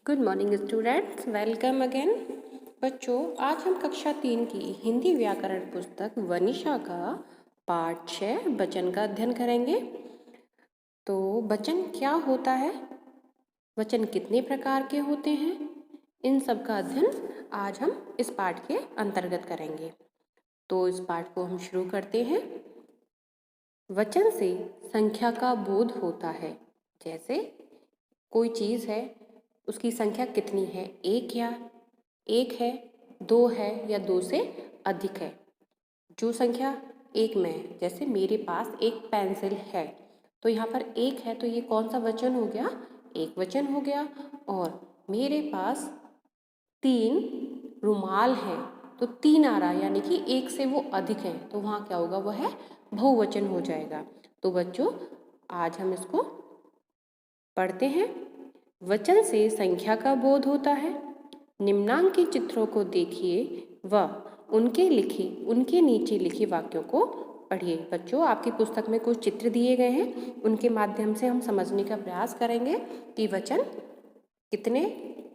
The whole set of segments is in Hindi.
Good morning students, welcome again. बच्चों, आज हम कक्षा 3 की हिंदी व्याकरण पुस्तक वनिशा का पाठ 6 वचन का अध्ययन करेंगे। तो वचन क्या होता है, वचन कितने प्रकार के होते हैं, इन सब का अध्ययन आज हम इस पाठ के अंतर्गत करेंगे। तो इस पाठ को हम शुरू करते हैं। वचन से संख्या का बोध होता है। जैसे कोई चीज़ है, उसकी संख्या कितनी है, एक है, दो है या दो से अधिक है। जो संख्या एक में है, जैसे मेरे पास एक पेंसिल है, तो यहाँ पर एक है, तो ये कौन सा वचन हो गया, एक वचन हो गया। और मेरे पास 3 रुमाल हैं, तो 3 आ रहा है, यानी कि एक से वो अधिक है, तो वहाँ क्या होगा, वह है बहुवचन हो जाएगा। तो बच्चों, आज हम इसको पढ़ते हैं। वचन से संख्या का बोध होता है। निम्नांकित चित्रों को देखिए व उनके नीचे लिखे वाक्यों को पढ़िए। बच्चों, आपकी पुस्तक में कुछ चित्र दिए गए हैं, उनके माध्यम से हम समझने का प्रयास करेंगे कि वचन कितने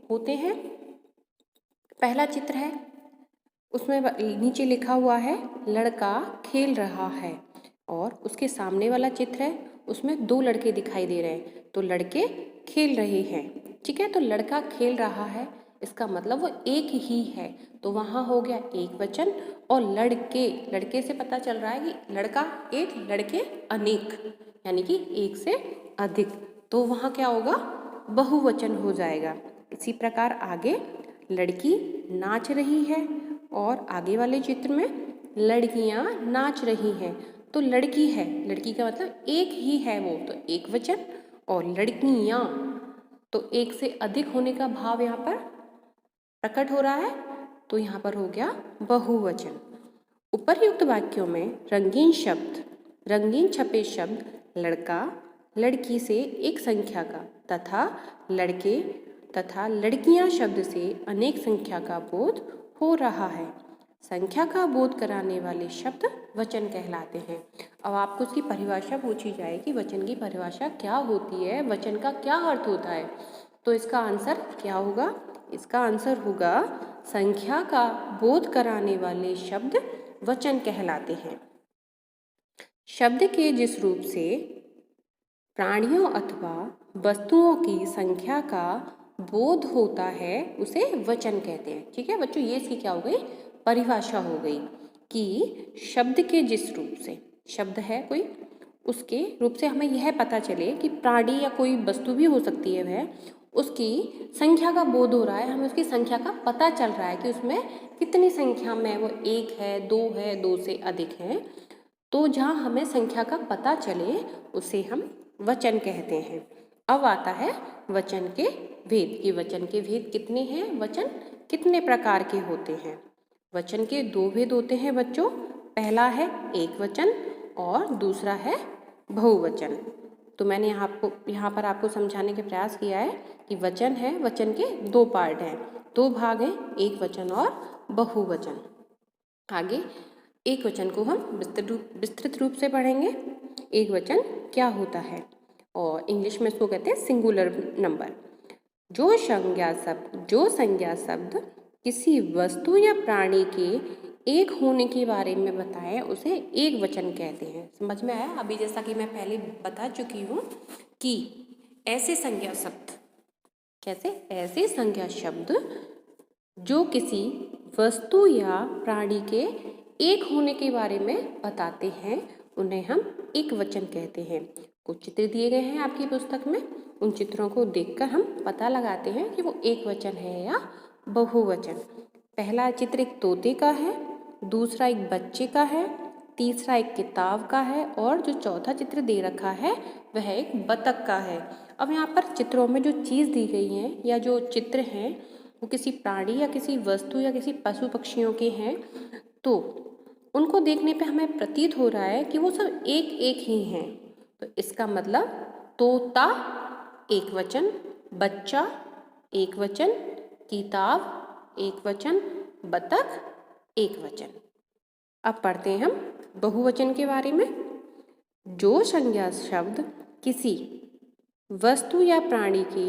होते हैं। पहला चित्र है, उसमें नीचे लिखा हुआ है लड़का खेल रहा है, और उसके सामने वाला चित्र है, उसमें 2 लड़के दिखाई दे रहे हैं, तो लड़के खेल रहे हैं। ठीक है, तो लड़का खेल रहा है, इसका मतलब वो एक ही है, तो वहाँ हो गया एक वचन। और लड़के से पता चल रहा है कि लड़का एक, लड़के अनेक, यानी कि एक से अधिक, तो वहाँ क्या होगा, बहुवचन हो जाएगा। इसी प्रकार आगे लड़की नाच रही है, और आगे वाले चित्र में लड़कियां नाच रही हैं, तो लड़की है, लड़की का मतलब एक ही है वो, तो एक वचन। और लड़कियां, तो एक से अधिक होने का भाव यहाँ पर प्रकट हो रहा है, तो यहाँ पर हो गया बहुवचन। उपर्युक्त वाक्यों में रंगीन छपे शब्द लड़का, लड़की से एक संख्या का तथा लड़के तथा लड़कियां शब्द से अनेक संख्या का बोध हो रहा है। संख्या का बोध कराने वाले शब्द वचन कहलाते हैं। अब आपको उसकी परिभाषा पूछी जाए कि वचन की परिभाषा क्या होती है, वचन का क्या अर्थ होता है, तो इसका आंसर क्या होगा, इसका आंसर होगा संख्या का बोध कराने वाले शब्द वचन कहलाते हैं। शब्द के जिस रूप से प्राणियों अथवा वस्तुओं की संख्या का बोध होता है, उसे वचन कहते हैं। ठीक है बच्चों, ये इसकी क्या हो गई, परिभाषा हो गई कि शब्द के जिस रूप से, शब्द है कोई, उसके रूप से हमें यह पता चले कि प्राणी या कोई वस्तु भी हो सकती है, वह उसकी संख्या का बोध हो रहा है, हमें उसकी संख्या का पता चल रहा है कि उसमें कितनी संख्या में वो एक है, दो से अधिक है, तो जहाँ हमें संख्या का पता चले उसे हम वचन कहते हैं। अब आता है वचन के भेद, कि वचन के भेद कितने हैं, वचन कितने प्रकार के होते हैं। वचन के 2 भेद होते हैं बच्चों। पहला है एक वचन और दूसरा है बहुवचन। तो मैंने यहाँ पर आपको समझाने का प्रयास किया है कि वचन है, वचन के 2 पार्ट हैं, 2 भाग हैं, एक वचन और बहुवचन। आगे एक वचन को हम विस्तृत रूप से पढ़ेंगे। एक वचन क्या होता है, और इंग्लिश में इसको कहते हैं सिंगुलर नंबर। जो संज्ञा शब्द किसी वस्तु या प्राणी के एक होने के बारे में बताएं, उसे एक वचन कहते हैं। समझ में आया? अभी जैसा कि मैं पहले बता चुकी हूँ कि ऐसे संज्ञा शब्द जो किसी वस्तु या प्राणी के एक होने के बारे में बताते हैं, उन्हें हम एक वचन कहते हैं। कुछ चित्र दिए गए हैं आपकी पुस्तक में, उन चित्रों को देखकर हम पता लगाते हैं कि वो एक वचन है या बहुवचन। पहला चित्र एक तोते का है, दूसरा एक बच्चे का है, तीसरा एक किताब का है, और जो चौथा चित्र दे रखा है वह एक बतख का है। अब यहाँ पर चित्रों में जो चीज़ दी गई है या जो चित्र हैं वो किसी प्राणी या किसी वस्तु या किसी पशु पक्षियों के हैं, तो उनको देखने पे हमें प्रतीत हो रहा है कि वो सब एक एक ही हैं। तो इसका मतलब तोता एक वचन, बच्चा एक वचन, किताब एक वचन, बतख एक वचन। अब पढ़ते हैं हम बहुवचन के बारे में। जो संज्ञा शब्द किसी वस्तु या प्राणी के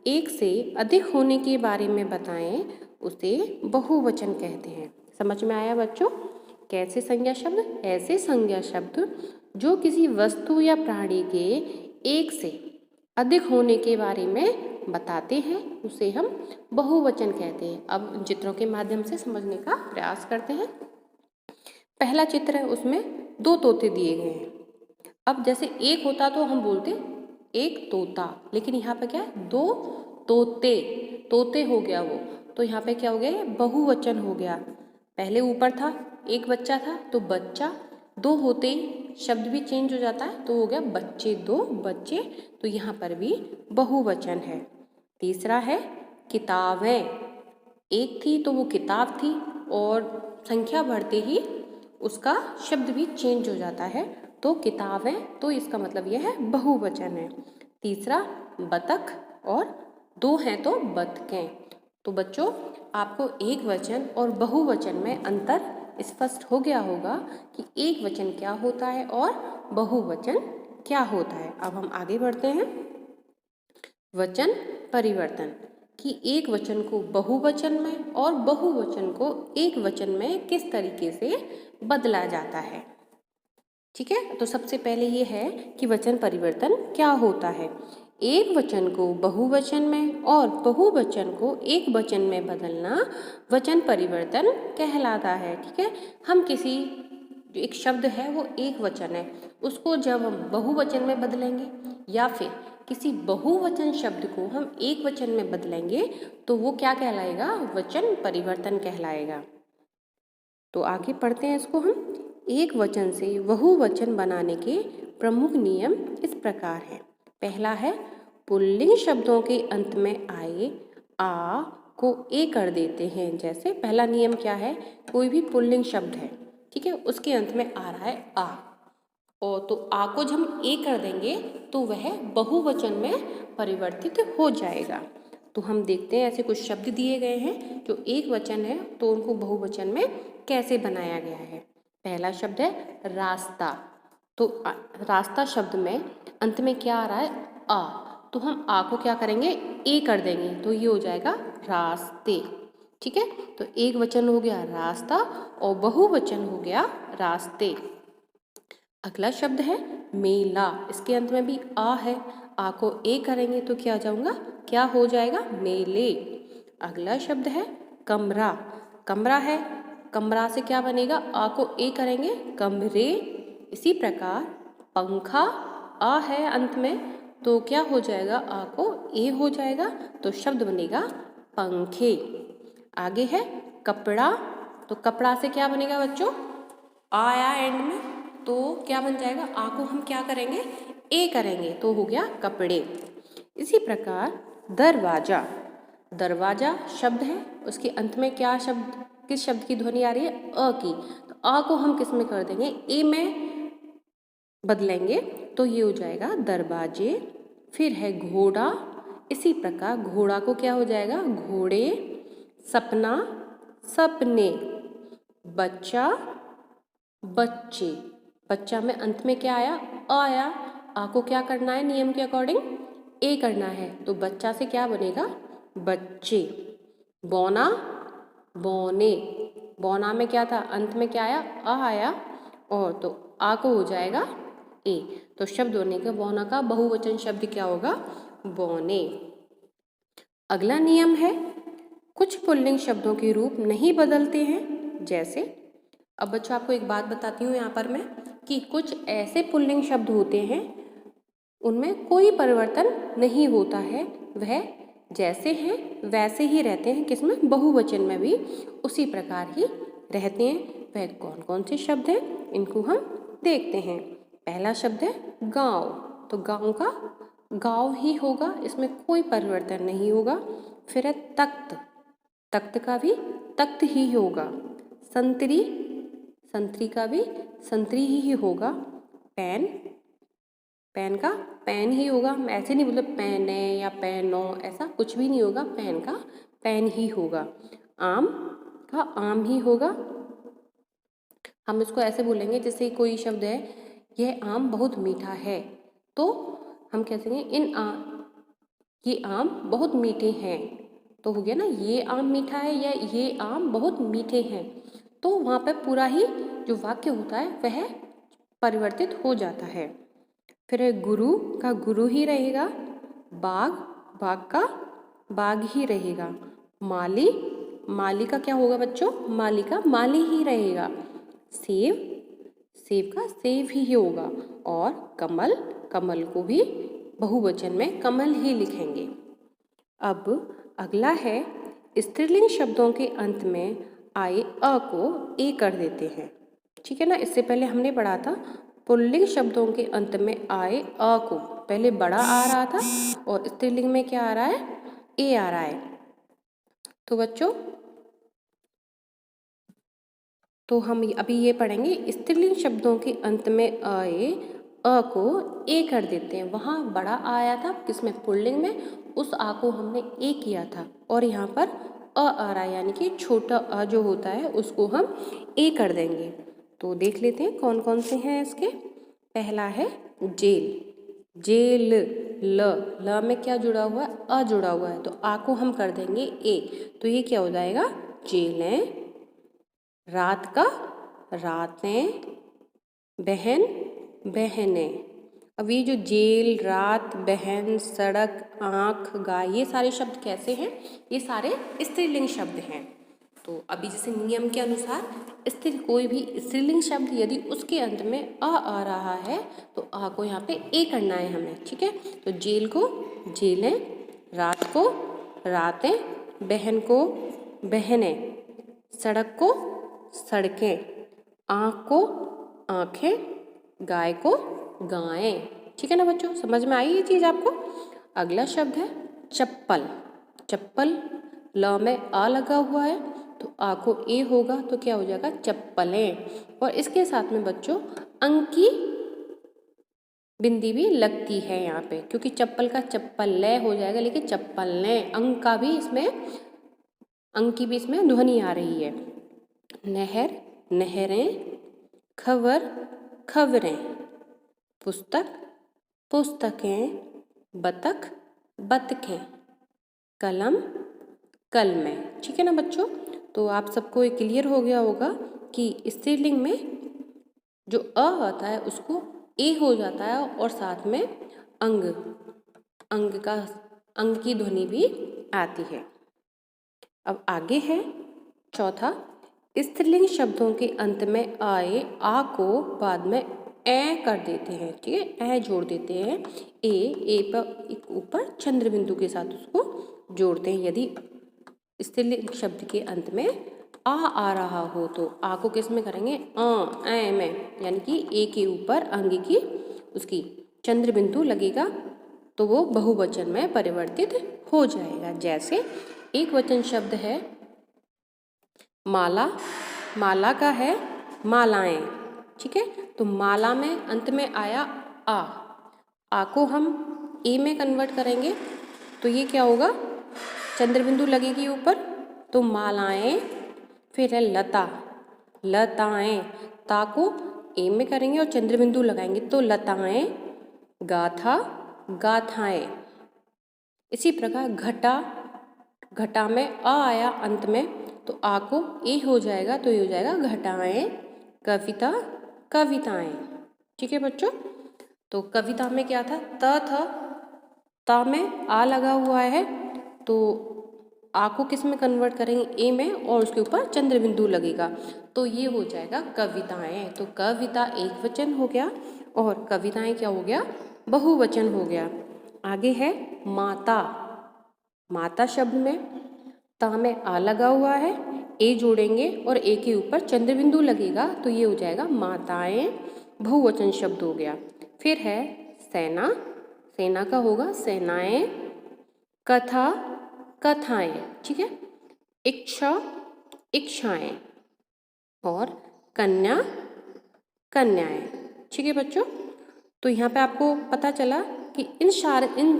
एक से अधिक होने के बारे में बताएं उसे बहुवचन कहते हैं। समझ में आया बच्चों? कैसे संज्ञा शब्द? ऐसे संज्ञा शब्द जो किसी वस्तु या प्राणी के एक से अधिक होने के बारे में बताते हैं उसे हम बहुवचन कहते हैं। अब चित्रों के माध्यम से समझने का प्रयास करते हैं। पहला चित्र है, उसमें दो तोते दिए गए हैं। अब जैसे एक होता तो हम बोलते एक तोता, लेकिन यहाँ पे क्या है, दो तोते, तोते हो गया वो, तो यहाँ पे क्या हो गया, बहुवचन हो गया। पहले ऊपर था एक बच्चा था तो बच्चा, दो होते ही शब्द भी चेंज हो जाता है तो हो गया बच्चे, दो बच्चे, तो यहाँ पर भी बहुवचन है। तीसरा है किताबें, एक थी तो वो किताब थी और संख्या बढ़ते ही उसका शब्द भी चेंज हो जाता है तो किताबें, तो इसका मतलब यह है बहुवचन है। तीसरा बतख और दो हैं तो बतखें। तो बच्चों आपको एक वचन और बहुवचन में अंतर स्पष्ट हो गया होगा कि एक वचन क्या होता है और बहुवचन क्या होता है। अब हम आगे बढ़ते हैं। वचन परिवर्तन, कि एक वचन को बहुवचन में और बहुवचन को एक वचन में किस तरीके से बदला जाता है। ठीक है, तो सबसे पहले ये है कि वचन परिवर्तन क्या होता है। एक वचन को बहुवचन में और बहुवचन को एक वचन में बदलना वचन परिवर्तन कहलाता है। ठीक है, हम किसी जो एक शब्द है वो एक वचन है, उसको जब हम बहुवचन में बदलेंगे या फिर किसी बहुवचन शब्द को हम एक वचन में बदलेंगे तो वो क्या कहलाएगा, वचन परिवर्तन कहलाएगा। तो आगे पढ़ते हैं इसको हम। एक वचन से बहुवचन बनाने के प्रमुख नियम इस प्रकार हैं। पहला है पुल्लिंग शब्दों के अंत में आए आ को ए कर देते हैं। जैसे पहला नियम क्या है, कोई भी पुल्लिंग शब्द है, ठीक है, उसके अंत में आ रहा है आ, और तो आ को जब हम ए कर देंगे तो वह बहुवचन में परिवर्तित हो जाएगा। तो हम देखते हैं ऐसे कुछ शब्द दिए गए हैं जो एक वचन है तो उनको बहुवचन में कैसे बनाया गया है। पहला शब्द है रास्ता, तो रास्ता शब्द में अंत में क्या आ रहा है, आ, तो हम आ को क्या करेंगे, ए कर देंगे तो ये हो जाएगा रास्ते। ठीक है, तो एक वचन हो गया रास्ता और बहुवचन हो गया रास्ते। अगला शब्द है मेला, इसके अंत में भी आ है, आ को ए करेंगे तो क्या जाऊंगा, क्या हो जाएगा, मेले। अगला शब्द है कमरा, कमरा है, कमरा से क्या बनेगा, आ को ए करेंगे कमरे। इसी प्रकार पंखा, आ है अंत में तो क्या हो जाएगा, आ को ए हो जाएगा तो शब्द बनेगा पंखे। आगे है कपड़ा, तो कपड़ा से क्या बनेगा बच्चों, आया एंड में तो क्या बन जाएगा, आ को हम क्या करेंगे, ए करेंगे तो हो गया कपड़े। इसी प्रकार दरवाजा, दरवाजा शब्द है, उसके अंत में क्या शब्द, किस शब्द की ध्वनि आ रही है, अ की, तो आ को हम किस में कर देंगे, ए में बदलेंगे तो ये हो जाएगा दरवाजे। फिर है घोड़ा, इसी प्रकार घोड़ा को क्या हो जाएगा, घोड़े। सपना, सपने। बच्चा, बच्चे, बच्चा में अंत में क्या आया, अ आया, आ को क्या करना है, नियम के अकॉर्डिंग ए करना है तो बच्चा से क्या बनेगा, बच्चे। बौना, बौने, बौना में क्या था, अंत में क्या आया, अ आया और तो आ को हो जाएगा ए, तो शब्द होने का बौना का बहुवचन शब्द क्या होगा, बौने। अगला नियम है कुछ पुल्लिंग शब्दों के रूप नहीं बदलते हैं। जैसे अब बच्चों आपको एक बात बताती हूँ यहाँ पर मैं, कि कुछ ऐसे पुल्लिंग शब्द होते हैं उनमें कोई परिवर्तन नहीं होता है, वह जैसे हैं वैसे ही रहते हैं, किसमें, बहुवचन में भी उसी प्रकार ही रहते हैं। वह कौन कौन से शब्द हैं इनको हम देखते हैं। पहला शब्द है गांव, तो गांव का गांव ही होगा, इसमें कोई परिवर्तन नहीं होगा। फिर है तख्त, तख्त का भी तख्त ही होगा। संतरी, संतरी का भी संतरी ही होगा। पेन, पेन का पेन ही होगा, ऐसे नहीं मतलब पेने या पेनो, ऐसा कुछ भी नहीं होगा, पेन का पेन ही होगा। आम का आम ही होगा, हम इसको ऐसे बोलेंगे जैसे कोई शब्द है, यह आम बहुत मीठा है, तो हम कह सकेंगे ये आम बहुत मीठे हैं। तो हो गया ना, ये आम मीठा है या ये आम बहुत मीठे हैं। तो वहाँ पे पूरा ही जो वाक्य होता है वह परिवर्तित हो जाता है। फिर गुरु का गुरु ही रहेगा, बाघ बाघ का बाघ ही रहेगा, माली माली का क्या होगा बच्चों, माली का माली ही रहेगा, सेब सेब का सेब ही होगा, और कमल कमल को भी बहुवचन में कमल ही लिखेंगे। अब अगला है, स्त्रीलिंग शब्दों के अंत में आए अ को ए कर देते हैं। ठीक है ना, इससे पहले हमने पढ़ा था पुल्लिंग शब्दों के अंत में आए अ को पहले बड़ा आ रहा था और स्त्रीलिंग में क्या आ रहा है, ए आ रहा है। तो बच्चों तो हम अभी ये पढ़ेंगे, स्त्रीलिंग शब्दों के अंत में आए अ को ए कर देते हैं। वहाँ बड़ा आया था किसमें, पुल्लिंग में, उस आ को हमने ए किया था और यहाँ पर अ आ रहा है, यानी कि छोटा अ जो होता है उसको हम ए कर देंगे। तो देख लेते हैं कौन कौन से हैं इसके। पहला है जेल, जेल, ल में क्या जुड़ा हुआ है, अ जुड़ा हुआ है, तो आ को हम कर देंगे ए, तो ये क्या हो जाएगा, जेलें। रात का रातें, बहन बहनें। अब ये जो जेल, रात, बहन, सड़क, आँख, गाय, ये सारे शब्द कैसे हैं, ये सारे स्त्रीलिंग शब्द हैं। तो अभी जैसे नियम के अनुसार कोई भी स्त्रीलिंग शब्द यदि उसके अंत में अ आ रहा है तो आ को यहाँ पे ए करना है हमें। ठीक है, तो जेल को जेलें, रात को रातें, बहन को बहनें, सड़क को सड़कें, आँख को आँखें, गाय को गायें। ठीक है ना बच्चों, समझ में आई ये चीज़ आपको। अगला शब्द है चप्पल, चप्पल, ल में आ लगा हुआ है तो आ को ए होगा तो क्या हो जाएगा, चप्पलें। और इसके साथ में बच्चों अंक की बिंदी भी लगती है यहाँ पे, क्योंकि चप्पल का चप्पल हो जाएगा, लेकिन चप्पलें, अंक का भी इसमें, अंक की भी इसमें ध्वनि आ रही है। नहर, नहरें, खबर, खबरें, पुस्तक, पुस्तकें, बतख, बतखें, कलम, कलमें। ठीक है ना बच्चों, तो आप सबको ये क्लियर हो गया होगा कि स्त्रीलिंग में जो अ होता है उसको ए हो जाता है और साथ में अंग, अंग की ध्वनि भी आती है। अब आगे है चौथा, स्त्रीलिंग शब्दों के अंत में आए आ को बाद में ए कर देते हैं। ठीक है, ए जोड़ देते हैं, ए पर एक ऊपर चंद्र बिंदु के साथ उसको जोड़ते हैं। यदि स्त्रीलिंग शब्द के अंत में आ रहा हो तो आ को किस में करेंगे, ए में, यानी कि ए के ऊपर अंग की उसकी चंद्र बिंदु लगेगा तो वो बहुवचन में परिवर्तित हो जाएगा। जैसे एक वचन शब्द है माला, माला का है मालाएं। ठीक है, तो माला में अंत में आया आ को हम ए में कन्वर्ट करेंगे तो ये क्या होगा, चंद्र बिंदु लगेगी ऊपर तो मालाएं। फिर है लता, लताएं, ता को ए में करेंगे और चंद्र बिंदु लगाएंगे तो लताएं। गाथा, गाथाएं। इसी प्रकार घटा, घटा में आ आया अंत में तो आ को ए हो जाएगा तो ये हो जाएगा घटाएं। कविता, कविताएं। ठीक है बच्चों, तो कविता में क्या था, त था, ता में आ लगा हुआ है तो आ को किस में कन्वर्ट करेंगे, ए में, और उसके ऊपर चंद्र बिंदु लगेगा तो ये हो जाएगा कविताएं। तो कविता एक वचन हो गया और कविताएं क्या हो गया, बहुवचन हो गया। आगे है माता, माता शब्द में ता में आ लगा हुआ है, ए जोड़ेंगे और ए के ऊपर चंद्र बिंदु लगेगा तो ये हो जाएगा माताएं, बहुवचन शब्द हो गया। फिर है सेना, सेना का होगा सेनाएं। कथा, कथाएं। ठीक है, इच्छा, इच्छाएं, और कन्या, कन्याएं। ठीक है बच्चों, तो यहाँ पे आपको पता चला कि इन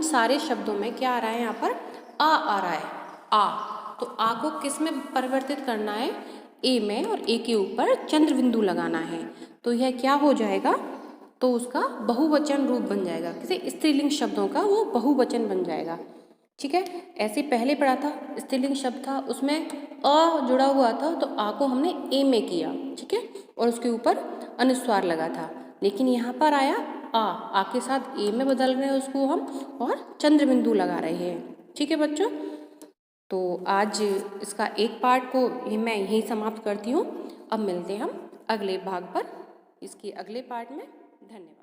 सारे शब्दों में क्या आ रहा है, यहाँ पर आ रहा है, आ। तो आ को किस में परिवर्तित करना है, ए में, और ए के ऊपर चंद्र बिंदु लगाना है तो यह क्या हो जाएगा, तो उसका बहुवचन रूप बन जाएगा, किसी स्त्रीलिंग शब्दों का वो बहुवचन बन जाएगा। ठीक है। ऐसे पहले पढ़ा था, स्त्रीलिंग शब्द था, उसमें अ जुड़ा हुआ था, तो आ को हमने ए में किया, ठीक है, और उसके ऊपर अनुस्वार लगा था। लेकिन यहाँ पर आया आ के साथ ए में बदल रहे हैं उसको हम, और चंद्र बिंदु लगा रहे हैं। ठीक है बच्चों, तो आज इसका एक पार्ट को मैं यहीं समाप्त करती हूँ। अब मिलते हैं हम अगले भाग पर, इसके अगले पार्ट में। धन्यवाद।